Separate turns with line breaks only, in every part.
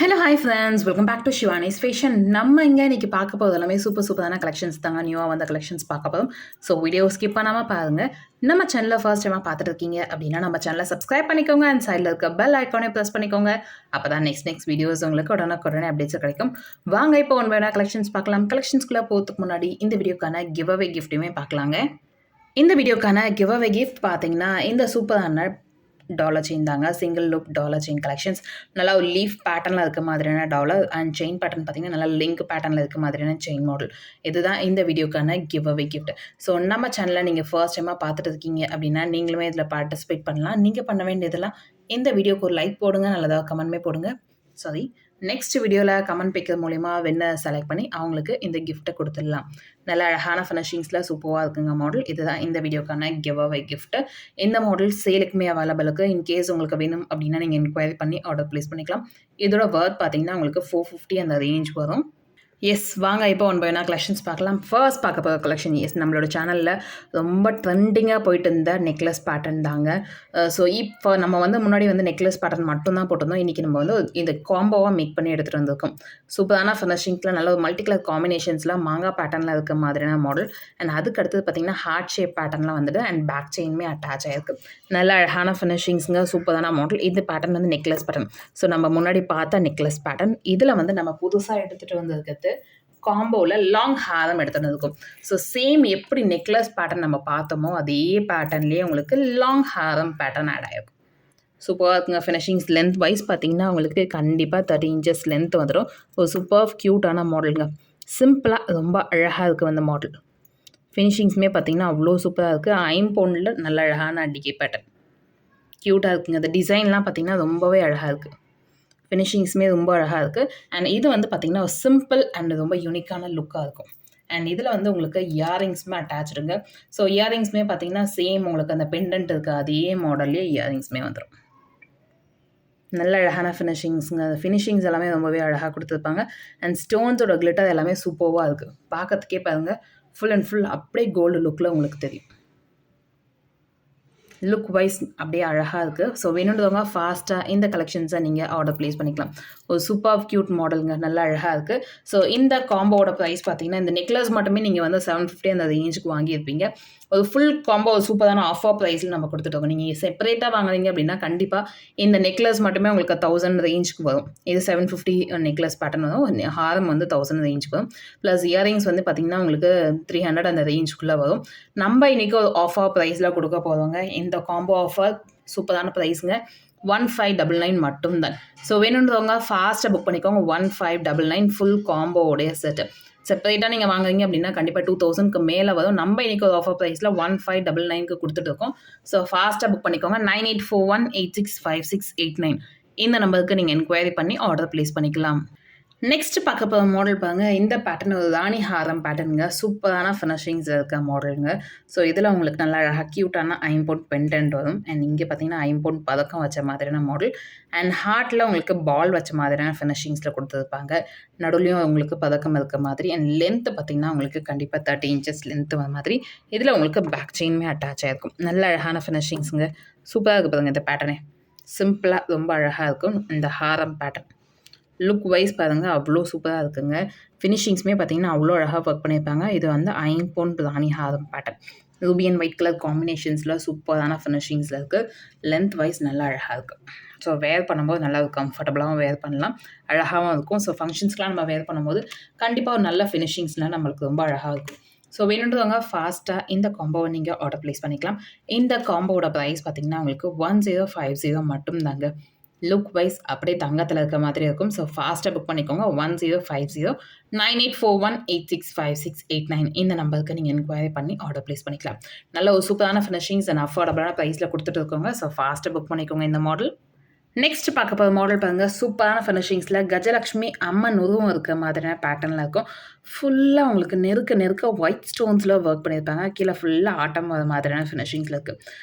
Hello hi friends, welcome back to Shivani's fashion. நம்ம இங்கே இன்றைக்கி பார்க்க போகிறது எல்லாமே சூப்பரான கலெக்ஷன்ஸ் தாங்க. நியூவாக வந்த கலெக்ஷன்ஸ் பார்க்க போதும். ஸோ வீடியோ ஸ்கிப் பண்ணாமல் பாருங்கள். நம்ம சேனலில் ஃபர்ஸ்ட் டைமாக பார்த்துட்டு இருக்கீங்க அப்படின்னா நம்ம சேனலை சப்ஸ்கிரைப் பண்ணிக்கோங்க அண்ட் சைடில் இருக்க பெல் ஐக்கானே ப்ரெஸ் பண்ணிக்கோங்க. அப்போ தான் நெக்ஸ்ட் வீடியோஸ் உங்களுக்கு உடனே அப்டேட்ஸ் கிடைக்கும். வாங்க இப்போ ஒன் கலெக்ஷன்ஸ் பார்க்கலாம். கலெக்ஷன்ஸ்குள்ளே போகிறதுக்கு முன்னாடி இந்த வீடியோக்கான கிவ் அவே கிஃப்ட்டுமே பார்க்கலாங்க. இந்த வீடியோக்கான கிவ் அவே கிஃப்ட் பார்த்தீங்கன்னா இந்த சூப்பரான டாலர் செயின் தாங்க. Single loop dollar chain collections. நல்லா ஒரு லீஃப் பேட்டர்னில் இருக்க மாதிரியான டாலர் அண்ட் செயின் பேட்டர்ன் பார்த்தீங்கன்னா நல்லா லிங்க் பேட்டர்னில் இருக்க மாதிரியான செயின் மாடல். இதுதான் இந்த வீடியோக்கான கிவ் அவே கிஃப்ட். ஸோ நம்ம சேனலில் நீங்கள் ஃபர்ஸ்ட் டைமாக பார்த்துட்டு இருக்கீங்க அப்படின்னா நீங்களுமே இதில் பார்ட்டிசிபேட் பண்ணலாம். நீங்கள் பண்ண வேண்டியதெல்லாம் இந்த வீடியோக்கு ஒரு லைக் போடுங்க, நல்லதாக கமெண்ட்மே போடுங்க. நெக்ஸ்ட் வீடியோவில் கமெண்ட் பிக்கர் மூலிமா வின்னர் செலக்ட் பண்ணி அவங்களுக்கு இந்த கிஃப்ட்டை கொடுத்துடலாம். நல்ல அழகான ஃபினிஷிங்ஸில் சூப்பராக இருக்குங்க மாடல். இதுதான் இந்த வீடியோக்கான கிவ் அவே கிஃப்ட்டு. இந்த மாடல் சேலுக்குமே அவைலபிளுக்கு. இன்கேஸ் உங்களுக்கு வேணும் அப்படின்னா நீங்கள் என்கொயரி பண்ணி ஆர்டர் ப்ளேஸ் பண்ணிக்கலாம். இதோட ஒர்த் பார்த்தீங்கன்னா உங்களுக்கு 450 அந்த ரேஞ்ச் வரும். எஸ், வாங்க இப்போ ஒன் பை ஒன்னா கலெக்ஷன்ஸ் பார்க்கலாம். ஃபர்ஸ்ட் பார்க்க போகிற கலெக்ஷன் நம்மளோட சேனலில் ரொம்ப ட்ரெண்டிங்காக போயிட்டு இருந்த நெக்லஸ் பேட்டர்ன் தாங்க. ஸோ இப்போ நம்ம முன்னாடி நெக்லஸ் பேட்டர்ன் மட்டும்தான் போட்டிருந்தோம். இன்றைக்கி நம்ம இந்த காம்போவாக மேக் பண்ணி எடுத்துகிட்டு வந்திருக்கோம். சூப்பரான ஃபினிஷிங்கில் நல்ல ஒரு மல்டி கலர் காம்பினேஷன்ஸில் மாங்காய் பேட்டர்னில் இருக்க மாதிரியான மாடல். அண்ட் அதுக்கு அடுத்தது பார்த்திங்கன்னா ஹார்ட் ஷேப் பேட்டர்னில் வந்துட்டு அண்ட் பேக் செயினுமே அட்டாச் ஆகிருக்கு. நல்ல அழகான ஃபினிஷிங்ஸுங்க, சூப்பரான மாடல். இந்த பேட்டர்ன் நெக்லஸ் பேட்டர்ன். ஸோ நம்ம முன்னாடி பார்த்த நெக்லஸ் பேட்டர்ன் இதில் நம்ம புதுசாக எடுத்துகிட்டு வந்திருக்கிறது காம்போவில் லாங் ஹாரம் எடுத்துகிட்டு இருக்கும். ஸோ சேம் எப்படி நெக்லஸ் பேட்டர்ன் நம்ம பார்த்தோமோ அதே பேட்டர்ன்லேயே உங்களுக்கு லாங் ஹாரம் பேட்டர்ன் ஆட் ஆகிருக்கும். சூப்பராக இருக்குங்க. ஃபினிஷிங்ஸ் லென்த் வைஸ் பார்த்தீங்கன்னா உங்களுக்கு கண்டிப்பாக 30 inches லென்த் வந்துடும். ஒரு சூப்பர் க்யூட்டான மாடலுங்க. சிம்பிளாக ரொம்ப அழகாக இருக்குது அந்த மாடல். ஃபினிஷிங்ஸுமே பார்த்தீங்கன்னா அவ்வளோ சூப்பராக இருக்குது. ஐம்பொன்னில் நல்ல அழகான அடிக்கை பேட்டர்ன் க்யூட்டாக இருக்குங்க. அந்த டிசைன்லாம் பார்த்தீங்கன்னா ரொம்பவே அழகாக இருக்குது. ஃபினிஷிங்ஸுமே ரொம்ப அழகாக இருக்குது. அண்ட் இது பார்த்திங்கன்னா ஒரு சிம்பிள் அண்ட் ரொம்ப யூனிக்கான லுக்காக இருக்கும். அண்ட் இதில் உங்களுக்கு இயரிங்ஸுமே அட்டாச்சுடுங்க. ஸோ இயரிங்ஸுமே பார்த்திங்கன்னா சேம் உங்களுக்கு அந்த பெண்டன்ட் இருக்குது அதே மாடல்லே இயரிங்ஸுமே வந்துடும். நல்ல அழகான ஃபினிஷிங்ஸுங்க. ஃபினிஷிங்ஸ் எல்லாமே ரொம்பவே அழகாக கொடுத்துருப்பாங்க. அண்ட் ஸ்டோன்ஸோட கிளிட்டர் எல்லாமே சூப்பராக இருக்குது. பார்க்கறதுக்கே பாருங்கள், ஃபுல் அண்ட் ஃபுல் அப்படியே கோல்டு லுக்கில் உங்களுக்கு தெரியும். லுக் வைஸ் அப்படியே அழகாக இருக்குது. ஸோ வேணுன்றவங்க ஃபாஸ்ட்டாக இந்த கலெக்ஷன்ஸை நீங்கள் ஆர்டர் ப்ளேஸ் பண்ணிக்கலாம். ஒரு சூப்பர் க்யூட் மாடலுங்க, நல்லா அழகாக இருக்குது. ஸோ இந்த காம்போவோட ப்ரைஸ் பார்த்தீங்கன்னா இந்த நெக்லஸ் மட்டுமே நீங்கள் 750 அந்த ரேஞ்சுக்கு வாங்கியிருப்பீங்க. ஒரு ஃபுல் காம்போ சூப்பரான ஆஃபர் ப்ரைஸில் நம்ம கொடுத்துட்டோம். நீங்கள் செப்பரேட்டாக வாங்குறீங்க அப்படின்னா கண்டிப்பாக இந்த நெக்லஸ் மட்டுமே உங்களுக்கு 1000 ரேஞ்சுக்கு வரும். இது 750 நெக்லஸ் பேட்டர்ன் வரும். ஹாரம் 1000 ரேஞ்சுக்கு வரும். ப்ளஸ் இயரிங்ஸ் பார்த்தீங்கன்னா உங்களுக்கு 300 அந்த ரேஞ்சுக்குள்ளே வரும். நம்ம இன்றைக்கி ஒரு ஆஃபர் ப்ரைஸில் கொடுக்க போகிறோங்க. இந்த காம்போ ஆஃபர் சூப்பரான ப்ரைஸுங்க. 1599 மட்டும்தான். ஸோ வேணுன்றவங்க ஃபாஸ்ட்டாக புக் பண்ணிக்கோங்க. 1599 ஃபுல் காம்போவோடைய செட்டு. செப்பரேட்டாக நீங்கள் வாங்குறீங்க அப்படின்னா கண்டிப்பாக 2000க்கு மேலே வரும். நம்ம இன்றைக்கி ஒரு ஆஃபர் ப்ரைஸில் 1599க்கு கொடுத்துட்டு இருக்கோம். ஸோ ஃபாஸ்ட்டாக புக் பண்ணிக்கோங்க. 9841865689 இந்த நம்பருக்கு நீங்கள் என்கொயரி பண்ணி ஆர்டர் ப்ளேஸ் பண்ணிக்கலாம். நெக்ஸ்ட் பார்க்க போகிற மாடல் பாருங்கள். இந்த பேட்டர்ன் ஒரு ராணி ஹாரம் பேட்டர்னுங்க. சூப்பரான ஃபினிஷிங்ஸ் இருக்க மாடலுங்க. ஸோ இதில் உங்களுக்கு நல்லா அழகாக க்யூட்டான ஐம்பொன் பெண்டன்ட் வரும். அண்ட் இங்கே பார்த்தீங்கன்னா ஐம்பொன் பதக்கம் வச்ச மாதிரியான மாடல். அண்ட் ஹார்ட்டில் உங்களுக்கு பால் வச்ச மாதிரியான ஃபினிஷிங்ஸில் கொடுத்துருப்பாங்க. நடுவுலையும் உங்களுக்கு பதக்கம் இருக்க மாதிரி. அண்ட் லென்த்து பார்த்தீங்கன்னா உங்களுக்கு கண்டிப்பாக 30 inches லென்த்து வர மாதிரி. இதில் உங்களுக்கு பேக் செயினுமே அட்டாச் ஆகிருக்கும். நல்ல அழகான ஃபினிஷிங்ஸுங்க. சூப்பராக இருக்குது பாருங்கள். இந்த பேட்டர்னே சிம்பிளாக ரொம்ப அழகாக இருக்கும். இந்த ஹாரம் பேட்டர்ன் லுக் வைஸ் பாருங்கள் அவ்வளோ சூப்பராக இருக்குங்க. ஃபினிஷிங்ஸுமே பார்த்தீங்கன்னா அவ்வளோ அழகாக ஒர்க் பண்ணியிருப்பாங்க. இது ஐம்பொன் ராணி ஹாரம் pattern. Ruby and white colour காம்பினேஷன்ஸில் சூப்பரான ஃபினிஷிங்ஸில் இருக்குது. லென்த் வைஸ் நல்லா அழகாக இருக்குது. ஸோ வேர் பண்ணும்போது நல்லா கம்ஃபர்டபுளாகவும் வேர் பண்ணலாம், அழகாகவும் இருக்கும். ஸோ ஃபங்க்ஷன்ஸ்லாம் நம்ம வேர் பண்ணும்போது கண்டிப்பாக ஒரு நல்ல ஃபினிஷிங்ஸ்லாம் நம்மளுக்கு ரொம்ப அழகாக இருக்கும். ஸோ வேணுன்றவங்க ஃபாஸ்ட்டாக இந்த காம்போவை நீங்கள் ஆர்டர் ப்ளேஸ் பண்ணிக்கலாம். இந்த காம்போவோட ப்ரைஸ் பார்த்திங்கன்னா உங்களுக்கு 1050 மட்டும்தாங்க. லுக் வைஸ் அப்படியே தங்கத்தில் இருக்க மாதிரி இருக்கும். ஸோ ஃபாஸ்ட்டாக புக் பண்ணிக்கோங்க. 1050 9841865689 இந்த நம்பருக்கு நீங்கள் என்கொயரி பண்ணி ஆர்டர் ப்ளேஸ் பண்ணிக்கலாம். நல்ல ஒரு சூப்பரான ஃபினிஷிங்ஸ் அண்ட் அஃபோர்டபுளான ப்ரைஸில் கொடுத்துட்டு இருக்கோங்க. ஸோ ஃபாஸ்ட்டாக புக் பண்ணிக்கோங்க இந்த மாடல். நெக்ஸ்ட் பார்க்க போகிற மாடல் பாருங்கள். சூப்பரான ஃபினிஷிங்ஸில் கஜலக்ஷ்மி அம்மன் உருவம் இருக்க மாதிரியான பேட்டர்னில் இருக்கும். ஃபுல்லாக உங்களுக்கு நெருக்க ஒயிட் ஸ்டோன்ஸில் ஒர்க் பண்ணியிருப்பாங்க. கீழே ஃபுல்லாக ஆட்டம் வர மாதிரியான ஃபினிஷிங்ஸில் இருக்குது.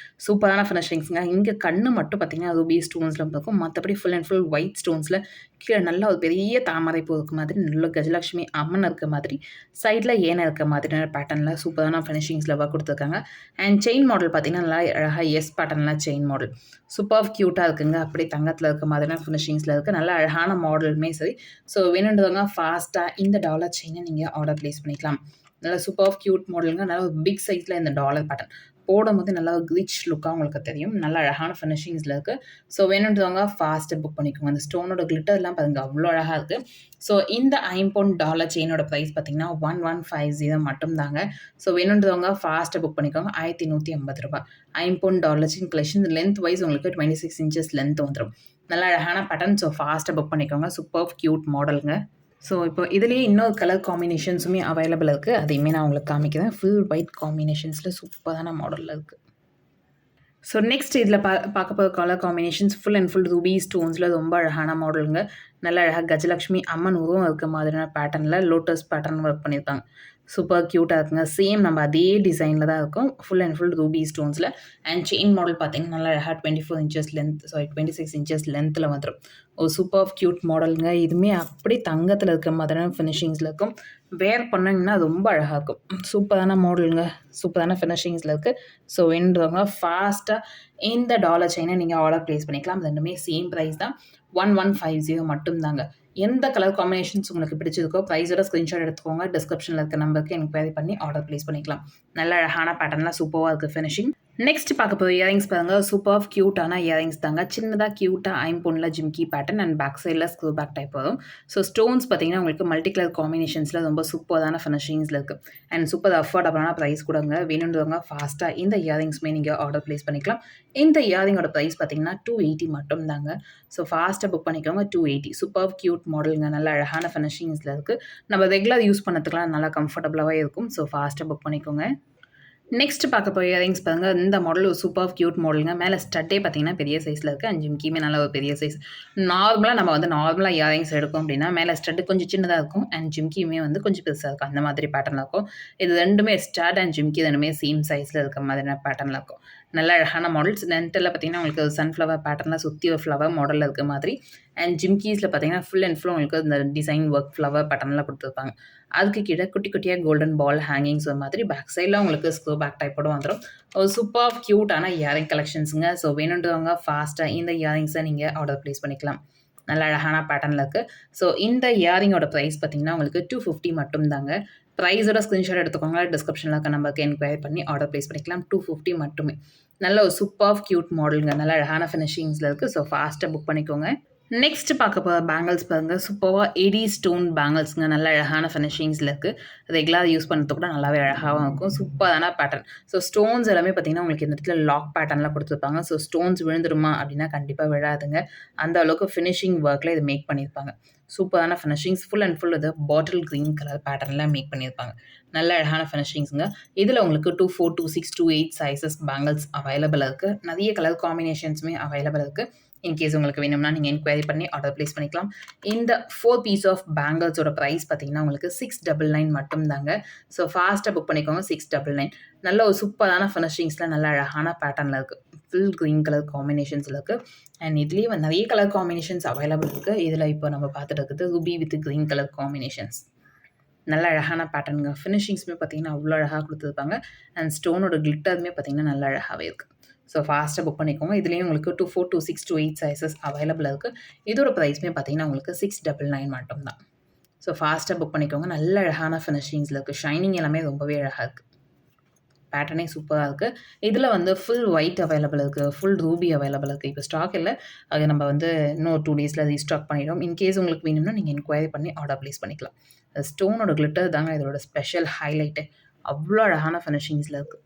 சூப்பரான ஃபினிஷிங்ஸுங்க. இங்கே கண்ணு மட்டும் பார்த்திங்கன்னா ரூபி ஸ்டோன்ஸில் இருக்கும். மற்றபடி ஃபுல் அண்ட் ஃபுல் ஒயிட் ஸ்டோன்ஸில் கீழே நல்ல ஒரு பெரிய தாமரை பூ இருக்க மாதிரி, நல்ல கஜலக்ஷ்மி அம்மன் இருக்க மாதிரி, சைடில் ஏனை இருக்க மாதிரியான பேட்டர்னில் சூப்பரான ஃபினிஷிங்ஸில் ஒர்க் கொடுத்துருக்காங்க. அண்ட் செயின் மாடல் பார்த்திங்கன்னா நல்லா அழகாக எஸ் பேட்டர்னில் செயின் மாடல் சூப்பர் க்யூட்டாக இருக்குங்க. அப்படியே தங்கத்தில் இருக்க மாதிரியான ஃபினிஷிங்ஸில் இருக்குது. நல்ல அழகான மாடலுமே சரி. ஸோ வேணுன்றவங்க ஃபாஸ்ட்டாக இந்த டாலர் செயினை நீங்கள் ஆர்டர் ப்ளேஸ் பண்ணிக்கலாம். நல்ல சூப்பர் க்யூட் மாடலுங்க. நல்ல ஒரு பிக் சைஸில் இந்த டாலர் பேட்டர்ன் போடும்போது நல்லா ஒரு ரிச் லுக்காக உங்களுக்கு தெரியும். நல்ல அழகான ஃபினிஷிங்ஸில் இருக்குது. ஸோ வேணுன்றவங்க ஃபாஸ்ட்டாக புக் பண்ணிக்கோங்க. அந்த ஸ்டோனோட கிளிட்டர்லாம் பாருங்க அவ்வளோ அழகாக இருக்குது. ஸோ இந்த ஐம்பொன் டாலர் செயினோட ப்ரைஸ் பார்த்தீங்கன்னா 1150 மட்டும் தாங்க. ஸோ வேணுன்றவங்க ஃபாஸ்ட்டாக புக் பண்ணிக்கோங்க. 1150 ரூபாய். ஐம்பொன் dollar chain collection lengthwise உங்களுக்கு 26 இன்ச்சஸ் லென்த் வந்துடும். நல்ல அழகான பேட்டர்ன். ஸோ ஃபாஸ்ட்டாக புக் பண்ணிக்கோங்க. சூப்பர் க்யூட் மாடலுங்க. ஸோ இப்போ இதுலேயே இன்னொரு கலர் காம்பினேஷன்ஸுமே அவைலபிள் இருக்குது. அதையுமே நான் உங்களுக்கு காமிக்கிறேன். ஃபுல் ஒயிட் காம்பினேஷன்ஸில் சூப்பரான மாடலில் இருக்குது. ஸோ நெக்ஸ்ட் இதில் பார்க்க போகிற colour combinations full and full ruby ஸ்டோன்ஸில் ரொம்ப அழகான மாடலுங்க. நல்ல அழகாக கஜலக்ஷ்மி அம்மன் உருவம் இருக்க மாதிரியான பேட்டர்னில் லோட்டஸ் பேட்டர்ன் ஒர்க் பண்ணியிருக்காங்க. சூப்பர் க்யூட்டாக இருக்குங்க. சேம் நம்ம அதே டிசைனில் தான் இருக்கும். ஃபுல் அண்ட் ஃபுல் ரூபி ஸ்டோன்ஸில். அண்ட் செயின் மாடல் பார்த்தீங்கன்னா நல்லா அழகாக 24 இன்ச்சஸ் லென்த் 26 இன்ச்சஸ் லென்த்தில் வந்துடும். ஒரு சூப்பர் க்யூட் மாடலுங்க. இதுவுமே அப்படி தங்கத்தில் இருக்க மாதிரியான ஃபினிஷிங்ஸில் இருக்கும். வேர் பண்ணிங்கன்னா ரொம்ப அழகாக இருக்கும். சூப்பரான மாடலுங்க. சூப்பரான ஃபினிஷிங்ஸில் இருக்குது. ஸோ வேணுன்றவங்க ஃபாஸ்ட்டாக இந்த டாலர் செயினை நீங்கள் ஆர்டர் ப்ளேஸ் பண்ணிக்கலாம். ரெண்டுமே சேம் ப்ரைஸ் தான். 1150 மட்டும் தாங்க. எந்த கலர் காம்பினேஷன்ஸ் உங்களுக்கு பிடிச்சிருக்கோ ப்ரைஸோட ஸ்க்ரீன்ஷாட் எடுத்துக்கோங்க. டிஸ்கிரிப்ஷனில் இருக்க நம்பருக்கு என்கொயரி பண்ணி ஆர்டர் ப்ளேஸ் பண்ணிக்கலாம். நல்ல அழகான பேட்டர்ன்லாம் சூப்பராக இருக்குது ஃபினிஷிங். நெக்ஸ்ட் பார்க்க போகிற இயரிங்ஸ் பாருங்கள். சூப்பர் க்யூட்டான இயரிங்ஸ் தாங்க. சின்னதாக க்யூட்டாக ஐம்பொன்னில் ஜிம்கி பேட்டர்ன் அண்ட் பேக் சைடில் ஸ்க்ரூ பேக் டைப் வரும். ஸோ ஸ்டோன்ஸ் பார்த்தீங்கன்னா உங்களுக்கு மல்டி கலர் காம்பினேஷன்ஸில் ரொம்ப சூப்பரான ஃபினிஷிங்ஸில் இருக்குது. அண்ட் சூப்பர் அஃபோர்டபுளான ப்ரைஸ் கூடங்க. வேணுன்றவங்க ஃபாஸ்ட்டாக இந்த இயரிங்ஸுமே நீங்கள் ஆர்டர் ப்ளேஸ் பண்ணிக்கலாம். இந்த இயரிங்கோட ப்ரைஸ் பார்த்தீங்கன்னா 280 மட்டும் தாங்க. ஸோ ஃபாஸ்ட்டாக புக் பண்ணிக்கோங்க. 280 சூப்பர் க்யூட் மாடலுங்க. நல்ல அழகான ஃபினிஷிங்ஸில் இருக்குது. நம்ம ரெகுலர் யூஸ் பண்ணதுக்குலாம் நல்லா கம்ஃபர்டபுளாகவே இருக்கும். ஸோ ஃபாஸ்ட்டாக புக் பண்ணிக்கோங்க. நெக்ஸ்ட் பார்க்க போய் இயரிங்ஸ் பாருங்கள். இந்த மாடல் ஒரு சூப்பர் க்யூட் மாடலுங்க. மேலே ஸ்டட்டே பார்த்தீங்கன்னா பெரிய சைஸில் இருக்குது. அண்ட் ஜிம்கியுமே நல்ல ஒரு பெரிய சைஸ். நார்மலாக நம்ம வந்து நார்மலாக இயரிங்ஸ் எடுக்கும் அப்படின்னா மேலே ஸ்டட்டு கொஞ்சம் சின்னதாக இருக்கும். அண்ட் ஜிம்கியுமே வந்து கொஞ்சம் பெருசாக இருக்கும். அந்த மாதிரி பேட்டர்னில் இருக்கும். இது ரெண்டுமே ஸ்டட் அண்ட் ஜிம்கி ரெண்டுமே சேம் சைஸில் இருக்க மாதிரியான பேட்டர்னில் இருக்கும். நல்ல அழகான மாடல்ஸ். நென்ட்டில் பார்த்தீங்கன்னா உங்களுக்கு சன்ஃப்ளவர் பேட்டர்னில் சுற்றி ஒரு ஃப்ளவர் மாடலில் இருக்க மாதிரி. அண்ட் ஜிம்கீஸில் பார்த்தீங்கன்னா ஃபுல் அண்ட் ஃபுல் உங்களுக்கு இந்த டிசைன் ஒர்க் ஃப்ளவர் பேட்டர்னில் கொடுத்துருப்பாங்க. அதுக்கு கீழே குட்டி குட்டியாக கோல்டன் பால் ஹேங்கிங்ஸ் ஒரு மாதிரி பேக் சைடில் உங்களுக்கு ஸ்க்ரூ பேக் டைப்போட வந்துடும். ஒரு சூப்பர் க்யூட்டான இயரிங் கலெக்ஷன்ஸுங்க. ஸோ வேணுன்றவங்க ஃபாஸ்ட்டாக இந்த இயரிங்ஸை நீங்கள் ஆர்டர் ப்ளேஸ் பண்ணிக்கலாம். நல்ல அழகான பேட்டர்னில் இருக்குது. ஸோ இந்த இயரிங்கோட ப்ரைஸ் பார்த்தீங்கன்னா உங்களுக்கு 250 மட்டும் தாங்க. ப்ரைஸோட ஸ்க்ரீன்ஷாட் எடுத்துக்கோங்க. டிஸ்கிரிப்ஷனில் இருக்க நம்பருக்கு என்கொயரி பண்ணி ஆர்டர் ப்ளேஸ் பண்ணிக்கலாம். 250 மட்டுமே. நல்ல ஒரு சூப்பர் க்யூட் மாடலுங்க. நல்ல அழகான ஃபினிஷிங்ஸில் இருக்குது. ஸோ ஃபாஸ்ட்டாக புக் பண்ணிக்கோங்க. நெக்ஸ்ட் பார்க்க போகிற பேங்கிள்ஸ் பாருங்கள். சூப்பராக எடி ஸ்டோன் பேங்கிள்ஸுங்க. நல்ல அழகான ஃபினிஷிங்ஸில் இருக்குது. ரெகுலராக யூஸ் பண்ணுறது கூட நல்லாவே அழகாகவும் இருக்கும். சூப்பரான பேட்டர்ன். ஸோ ஸ்டோன்ஸ் எல்லாமே பார்த்திங்கன்னா உங்களுக்கு இந்த இடத்துல லாக் பேட்டர்னில் கொடுத்துருப்பாங்க. ஸோ ஸ்டோன்ஸ் விழுந்துருமா அப்படின்னா கண்டிப்பாக விழாதுங்க. அந்த அளவுக்கு ஃபினிஷிங் ஒர்க்கில் இது மேக் பண்ணியிருப்பாங்க. சூப்பரான ஃபினிஷிங்ஸ். ஃபுல் அண்ட் ஃபுல் இது பாட்டில் க்ரீன் கலர் பேட்டர்னில் மேக் பண்ணியிருப்பாங்க. நல்ல அழகான ஃபினிஷிங்ஸுங்க. இதில் உங்களுக்கு 24, 26, 28 சைஸஸ் பேங்கிள்ஸ் அவைலபிள் இருக்குது. நிறைய கலர் காம்பினேஷன்ஸுமே அவைலபிள் இருக்குது. இன்கேஸ் உங்களுக்கு வேணும்னா நீங்கள் என்கொயரி பண்ணி ஆர்டர் ப்ளேஸ் பண்ணிக்கலாம். இந்த 4 பீஸ் ஆஃப் பேங்கிள்ஸோட ப்ரைஸ் பார்த்தீங்கன்னா உங்களுக்கு 699 மட்டும் தாங்க. ஸோ ஃபாஸ்ட்டாக புக் பண்ணிக்கோங்க. 699. நல்ல ஒரு சூப்பரான ஃபினிஷிங்ஸில் நல்ல அழகான பேட்டர்னில் இருக்குது. ஃபுல் க்ரீன் கலர் காம்பினேஷன்ஸில் இருக்குது. அண்ட் இதுலேயே நிறைய கலர் காம்பினேஷன்ஸ் அவைலபிள் இருக்குது. இதில் இப்போ நம்ம பார்த்துட்டு இருக்குது Ruby with green colour combinations. நல்ல அழகான பேட்டர்னுங்க. ஃபினிஷிங்ஸுமே பார்த்தீங்கன்னா அவ்வளோ அழகாக கொடுத்துருப்பாங்க. அண்ட் ஸ்டோனோட கிளிட்டருமே பார்த்தீங்கன்னா நல்ல அழகாகவே இருக்குது. ஸோ ஃபாஸ்ட்டாக புக் பண்ணிக்கோங்க. இதுலேயும் உங்களுக்கு 24, 26, 28 சைஸஸ் அவைலபிள் இருக்குது. இதோட ப்ரைஸுமே பார்த்தீங்கன்னா உங்களுக்கு 699 மட்டும் தான். ஸோ ஃபாஸ்ட்டாக புக் பண்ணிக்கோங்க. நல்ல அழகான ஃபினிஷிங்ஸில் இருக்குது. ஷைனிங் எல்லாமே ரொம்பவே அழகாக இருக்குது. பேட்டர்னே சூப்பராக இருக்குது. இதில் வந்து ஃபுல் ஒயிட் அவைலபிள் இருக்குது. ஃபுல் ரூபி அவைலபிள் இருக்குது. இப்போ ஸ்டாக் இல்லை. அது நம்ம வந்து இன்னும் 2 டேஸில் ரீஸ்டாக் பண்ணிவிடும். இன்கேஸ் உங்களுக்கு வேணும்னா நீங்கள் என்கொயரி பண்ணி ஆர்டர் ப்ளேஸ் பண்ணிக்கலாம். ஸ்டோனோட கிளிட்டர் தாங்க இதோட ஸ்பெஷல் ஹைலைட்டு. அவ்வளோ அழகான ஃபினிஷிங்ஸில் இருக்குது.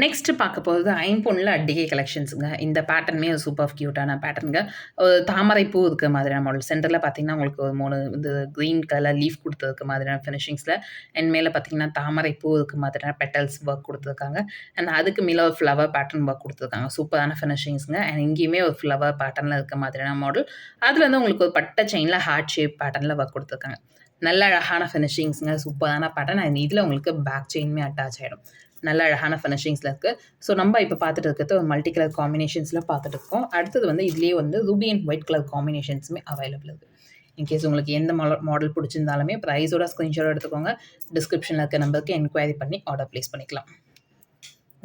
நெக்ஸ்ட் பார்க்க போகிறது ஐம்பொன்னில் அட்டிகை கலெக்ஷன்ஸுங்க. இந்த பேட்டர்னுமே ஒரு சூப்பர் க்யூட்டான பேட்டர்னுங்க. ஒரு தாமரை பூ இருக்க மாதிரியான மாடல். சென்டரில் பார்த்தீங்கன்னா உங்களுக்கு ஒரு 3 இந்த க்ரீன் கலர் லீஃப் கொடுத்துருக்க மாதிரியான ஃபினிஷிங்ஸில். அண்ட் மேலே பார்த்தீங்கன்னா தாமரை பூ இருக்க மாதிரியான பெட்டல்ஸ் ஒர்க் கொடுத்துருக்காங்க. அண்ட் அதுக்கு மேலே ஒரு ஃப்ளவர் பேட்டர்ன் ஒர்க் கொடுத்துருக்காங்க. சூப்பரான ஃபினிஷிங்ஸுங்க. அண்ட் இங்கேயுமே ஒரு ஃப்ளவர் பேட்டர்னில் இருக்க மாதிரியான மாடல். அதில் வந்து உங்களுக்கு ஒரு பட்டை செயினில் ஹார்ட் ஷேப் பேட்டர்னில் ஒர்க் கொடுத்துருக்காங்க. நல்ல அழகான ஃபினிஷிங்ஸுங்க. சூப்பரான பேட்டர்ன். அண்ட் இதில் உங்களுக்கு பேக் செயினுமே அட்டாச் ஆகிடும். நல்ல அழகான ஃபினிஷிங்ஸில் இருக்குது. ஸோ நம்ம இப்போ பார்த்துட்டு இருக்கிறது ஒரு மல்டி கலர் காம்பினேஷன்ஸில் பார்த்துட்டு இருக்கோம். அடுத்தது வந்து இதுலேயே வந்து ரூபி அண்ட் ஒயிட் கலர் காம்பினேஷன்ஸுமே அவைலபிள் இருக்குது. இன்கேஸ் உங்களுக்கு எந்த மாடல் பிடிச்சிருந்தாலுமே ப்ரைஸோட ஸ்க்ரீன்ஷாட் எடுத்துக்கோங்க. டிஸ்கிரிப்ஷனில் இருக்க நம்பருக்கு என்கொயரி பண்ணி ஆர்டர் ப்ளேஸ் பண்ணிக்கலாம்.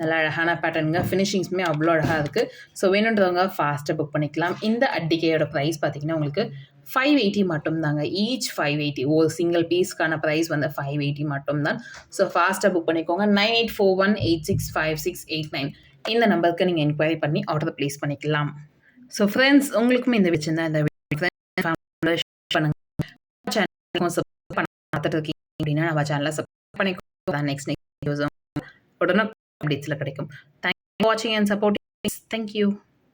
நல்ல அழகான பேட்டர்னுங்க. ஃபினிஷிங்ஸுமே அவ்வளோ அழகாக இருக்குது. ஸோ வேணுன்றவங்க ஃபாஸ்ட்டாக புக் பண்ணிக்கலாம். இந்த அட்டிகையோட ப்ரைஸ் பார்த்தீங்கன்னா உங்களுக்கு 580 மட்டும்தாங்க. ஈச் 580. ஒரு சிங்கிள் பீஸ்க்கான ப்ரைஸ் வந்து 580 மட்டும்தான். ஸோ ஃபாஸ்ட்டாக புக் பண்ணிக்கோங்க. 9841865689 இந்த நம்பருக்கு நீங்கள் என்கொயரி பண்ணி ஆர்டர் ப்ளேஸ் பண்ணிக்கலாம். ஸோ ஃப்ரெண்ட்ஸ், உங்களுக்கும் இந்த வச்சுருந்தா இந்த பண்ணுங்க. சேனலுக்கும் சப்ஸ்கிரைப் பண்ண பார்த்துட்டு இருக்கீங்க அப்படின்னா நம்ம சேனலை சப்ஸ்கிரைப் பண்ணிக்கோங்க. நெக்ஸ்ட் வீடியோஸ் உடனே அப்டேட்ஸில் கிடைக்கும். தேங்க் யூ ஃபார் வாட்சிங் அண்ட் சப்போர்ட்டிங். Thank you.